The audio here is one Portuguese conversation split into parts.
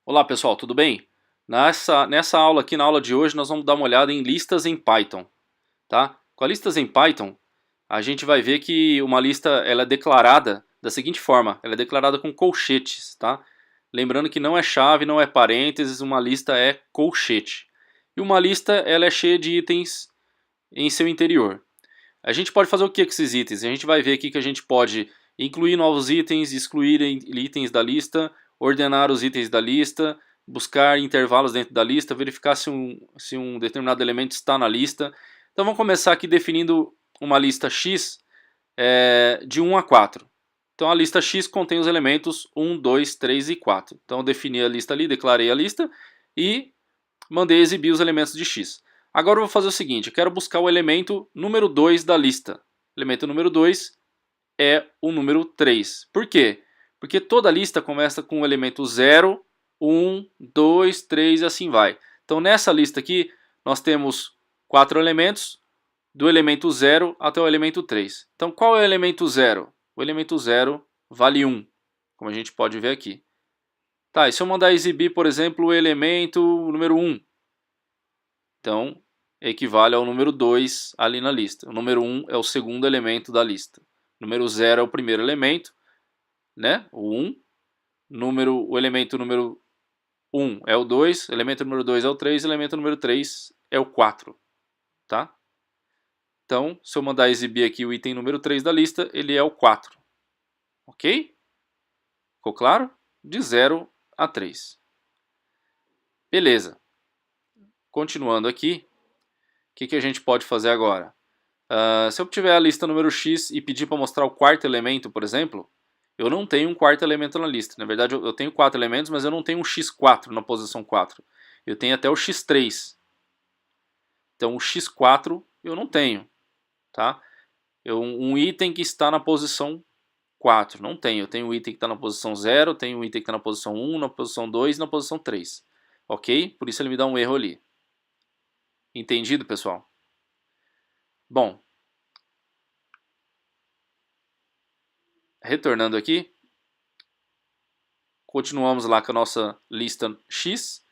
Olá pessoal, tudo bem? Nessa aula aqui, na aula de hoje, nós vamos dar uma olhada em listas em Python. Tá? Com as listas em Python, a gente vai ver que uma lista ela é declarada da seguinte forma, ela é declarada com colchetes. Tá? Lembrando que não é chave, não é parênteses, uma lista é colchete. E uma lista ela é cheia de itens em seu interior. A gente pode fazer o que com esses itens? A gente vai ver aqui que a gente pode incluir novos itens, excluir itens da lista, ordenar os itens da lista, buscar intervalos dentro da lista, verificar se um determinado elemento está na lista. Então vamos começar aqui definindo uma lista X de 1 a 4. Então a lista X contém os elementos 1, 2, 3 e 4. Então eu defini a lista ali, declarei a lista e mandei exibir os elementos de X. Agora eu vou fazer o seguinte, eu quero buscar o elemento número 2 da lista. O elemento número 2 é o número 3. Por quê? Porque toda lista começa com o elemento 0, 1, 2, 3 e assim vai. Então nessa lista aqui nós temos 4 elementos, do elemento 0 até o elemento 3. Então qual é o elemento 0? O elemento 0 vale 1, como a gente pode ver aqui. Tá, e se eu mandar exibir, por exemplo, o elemento número 1? Então, equivale ao número 2 ali na lista. O número 1 é o segundo elemento da lista. O número 0 é o primeiro elemento, né? O 1. O elemento número 1 é o 2, o elemento número 2 é o 3, o elemento número 3 é o 4. Tá? Então, se eu mandar exibir aqui o item número 3 da lista, ele é o 4. Ok? Ficou claro? De 0 a 3. Beleza. Continuando aqui, o que a gente pode fazer agora? Se eu tiver a lista número X e pedir para mostrar o quarto elemento, por exemplo, eu não tenho um quarto elemento na lista. Na verdade, eu tenho 4 elementos, mas eu não tenho um x4 na posição 4. Eu tenho até o x3. Então, o x4 eu não tenho. Tá? Um item que está na posição 4. Não tenho. Eu tenho um item que está na posição 0, tenho um item que está na posição 1, na posição 2 e na posição 3. Ok? Por isso ele me dá um erro ali. Entendido, pessoal? Bom, retornando aqui, continuamos lá com a nossa lista X,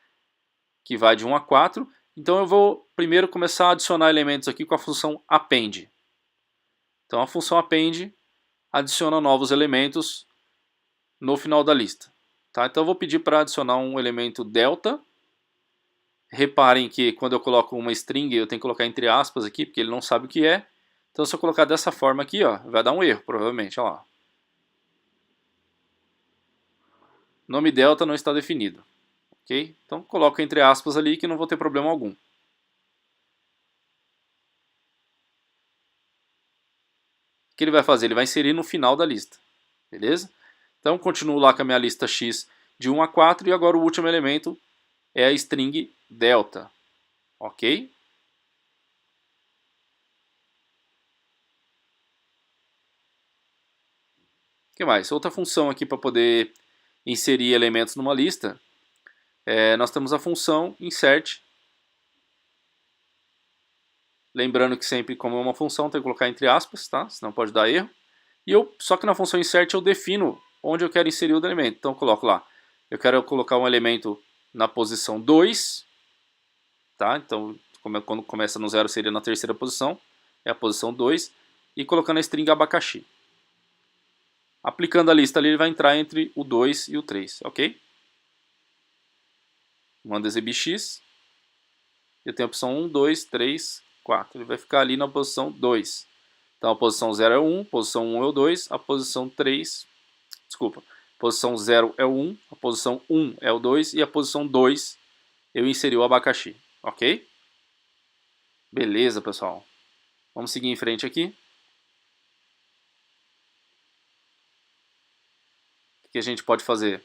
que vai de 1 a 4. Então eu vou primeiro começar a adicionar elementos aqui com a função append. Então a função append adiciona novos elementos no final da lista. Tá? Então eu vou pedir para adicionar um elemento delta. Reparem que quando eu coloco uma string eu tenho que colocar entre aspas aqui, porque ele não sabe o que é. Então se eu colocar dessa forma aqui, ó, vai dar um erro provavelmente. Ó lá. Nome delta não está definido. Okay? Então coloco entre aspas ali que não vou ter problema algum. O que ele vai fazer? Ele vai inserir no final da lista. Beleza? Então continuo lá com a minha lista X de 1 a 4 e agora o último elemento é a string delta. Ok? O que mais? Outra função aqui para poder inserir elementos numa lista. Nós temos a função insert. Lembrando que sempre, como é uma função, tem que colocar entre aspas, tá? Senão pode dar erro. Só que na função insert eu defino onde eu quero inserir o elemento. Então eu coloco lá, eu quero colocar um elemento na posição 2, tá? Então quando começa no 0 seria na terceira posição, é a posição 2, e colocando a string abacaxi. Aplicando a lista ali, ele vai entrar entre o 2 e o 3, ok? Manda exibir x, eu tenho a opção 1, 2, 3, 4, ele vai ficar ali na posição 2. Então a posição 0 é o 1, a posição 1 é o 2, a posição 3, desculpa, a posição 0 é o 1, a posição 1 é o 2 e a posição 2 eu inseri o abacaxi, ok? Beleza, pessoal. Vamos seguir em frente aqui. O que a gente pode fazer?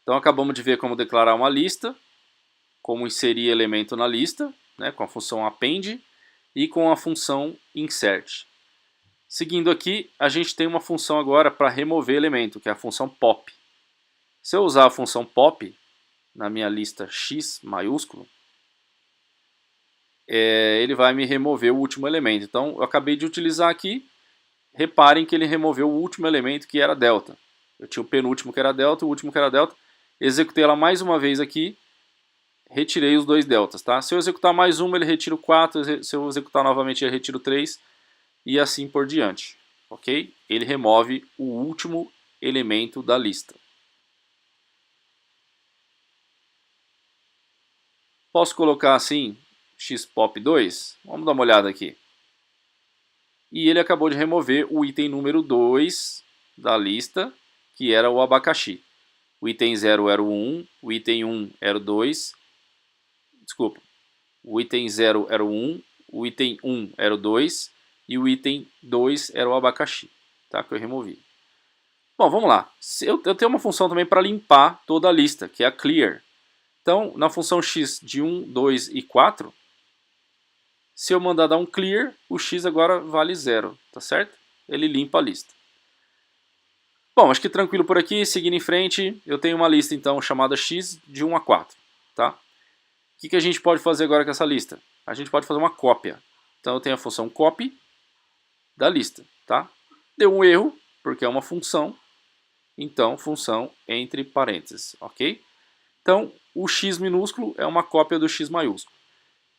Então acabamos de ver como declarar uma lista, como inserir elemento na lista, né, com a função append e com a função insert. Seguindo aqui, a gente tem uma função agora para remover elemento, que é a função pop. Se eu usar a função pop na minha lista X maiúsculo, ele vai me remover o último elemento. Então eu acabei de utilizar aqui, reparem que ele removeu o último elemento que era delta. Eu tinha o penúltimo que era delta, o último que era delta, executei ela mais uma vez aqui, retirei os 2 deltas, tá? Se eu executar mais uma, ele retira o 4, se eu executar novamente, ele retira o 3, e assim por diante, ok? Ele remove o último elemento da lista. Posso colocar assim, xpop2? Vamos dar uma olhada aqui. E ele acabou de remover o item número 2 da lista, que era o abacaxi. O item 0 era o 1, o item 1 era o 2, desculpa, o item 0 era o 1, o item 1 era o 2 e o item 2 era o abacaxi, tá? Que eu removi. Bom, vamos lá. Eu tenho uma função também para limpar toda a lista, que é a clear. Então, na função x de 1, 2 e 4, se eu mandar dar um clear, o x agora vale 0, tá certo? Ele limpa a lista. Bom, acho que tranquilo por aqui, seguindo em frente, eu tenho uma lista então chamada x de 1 a 4, tá? O que a gente pode fazer agora com essa lista? A gente pode fazer uma cópia. Então eu tenho a função copy da lista, tá? Deu um erro, porque é uma função, então função entre parênteses, ok? Então o x minúsculo é uma cópia do x maiúsculo.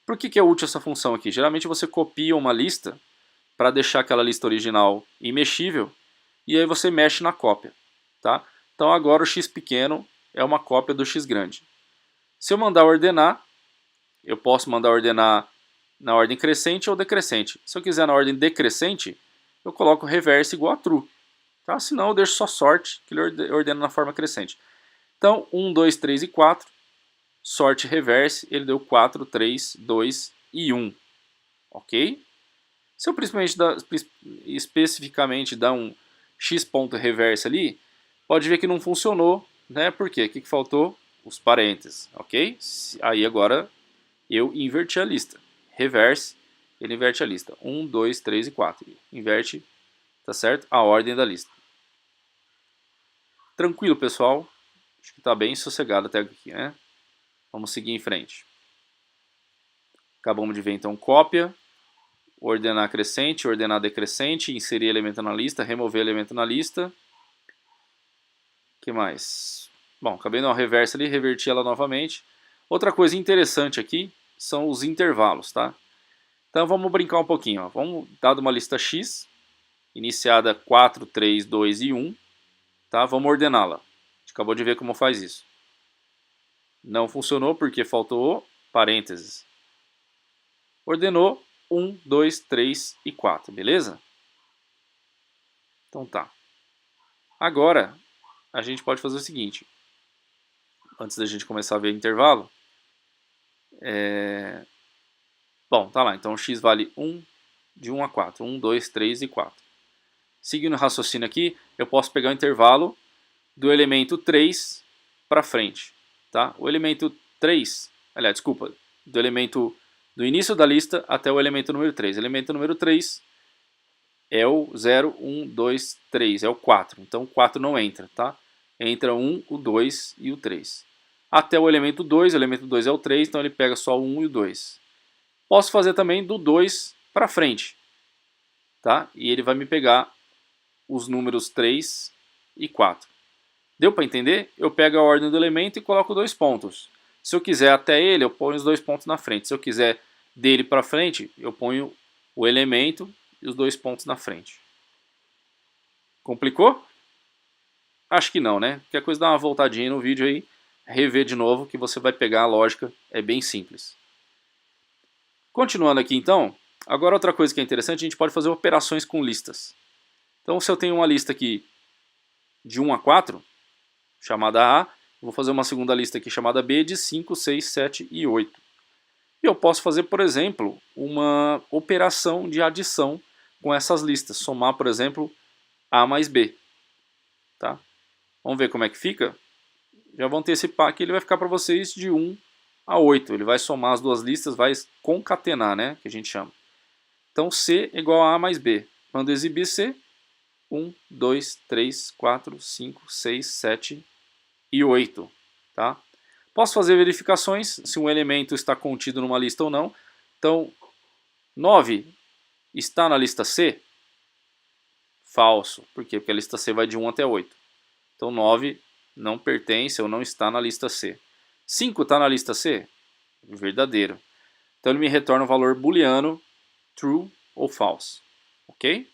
Por que é útil essa função aqui? Geralmente você copia uma lista para deixar aquela lista original imexível, e aí você mexe na cópia, tá? Então agora o x pequeno é uma cópia do x grande. Se eu mandar ordenar, eu posso mandar ordenar na ordem crescente ou decrescente. Se eu quiser na ordem decrescente, eu coloco reverse igual a true, tá? Senão eu deixo só sorte, que ele ordena na forma crescente. Então 1, 2, 3 e 4, sorte reverse, ele deu 4, 3, 2 e 1, ok? Se eu especificamente dar um x.reverse ali, pode ver que não funcionou, né? Por quê? O que faltou? Os parênteses, ok? Aí agora eu inverti a lista. Reverse, ele inverte a lista. 1, 2, 3 e 4. Inverte, tá certo? A ordem da lista. Tranquilo, pessoal. Acho que está bem sossegado até aqui, né? Vamos seguir em frente. Acabamos de ver então cópia, ordenar crescente, ordenar decrescente, inserir elemento na lista, remover elemento na lista. O que mais? Bom, acabei de dar uma reversa ali, reverti ela novamente. Outra coisa interessante aqui são os intervalos, tá? Então vamos brincar um pouquinho. Ó. Vamos dar uma lista X, iniciada 4, 3, 2 e 1. Tá? Vamos ordená-la. A gente acabou de ver como faz isso. Não funcionou porque faltou parênteses. Ordenou 1, 2, 3 e 4, beleza? Então tá. Agora, a gente pode fazer o seguinte. Antes da gente começar a ver intervalo. Bom, tá lá. Então x vale 1, de 1 a 4. 1, 2, 3 e 4. Seguindo o raciocínio aqui, eu posso pegar o intervalo do elemento 3 para frente. Tá? O elemento 3, aliás, desculpa, do elemento do início da lista até o elemento número 3. O elemento número 3 é o 0, 1, 2, 3, é o 4. Então o 4 não entra, tá? Entra 1, o 2 e o 3. Até o elemento 2 é o 3, então ele pega só o 1 e o 2. Posso fazer também do 2 para frente, tá? E ele vai me pegar os números 3 e 4. Deu para entender? Eu pego a ordem do elemento e coloco 2 pontos. Se eu quiser até ele, eu ponho os 2 pontos na frente. Se eu quiser dele para frente, eu ponho o elemento e os 2 pontos na frente. Complicou? Acho que não, né? Qualquer coisa dá uma voltadinha no vídeo aí, rever de novo que você vai pegar a lógica, é bem simples. Continuando aqui então, agora outra coisa que é interessante, a gente pode fazer operações com listas. Então se eu tenho uma lista aqui de 1 a 4, chamada A, vou fazer uma segunda lista aqui chamada B de 5, 6, 7 e 8. E eu posso fazer, por exemplo, uma operação de adição com essas listas. Somar, por exemplo, A mais B. Tá? Vamos ver como é que fica? Já vou antecipar que ele vai ficar para vocês de 1 a 8. Ele vai somar as duas listas, vai concatenar, né? Que a gente chama. Então C igual a A mais B. Quando exibir C, 1, 2, 3, 4, 5, 6, 7 e 8. Tá? Posso fazer verificações se um elemento está contido numa lista ou não. Então, 9 está na lista C? Falso. Por quê? Porque a lista C vai de 1 até 8. Então 9 não pertence ou não está na lista C. 5 está na lista C? Verdadeiro. Então ele me retorna o valor booleano, true ou false. Ok?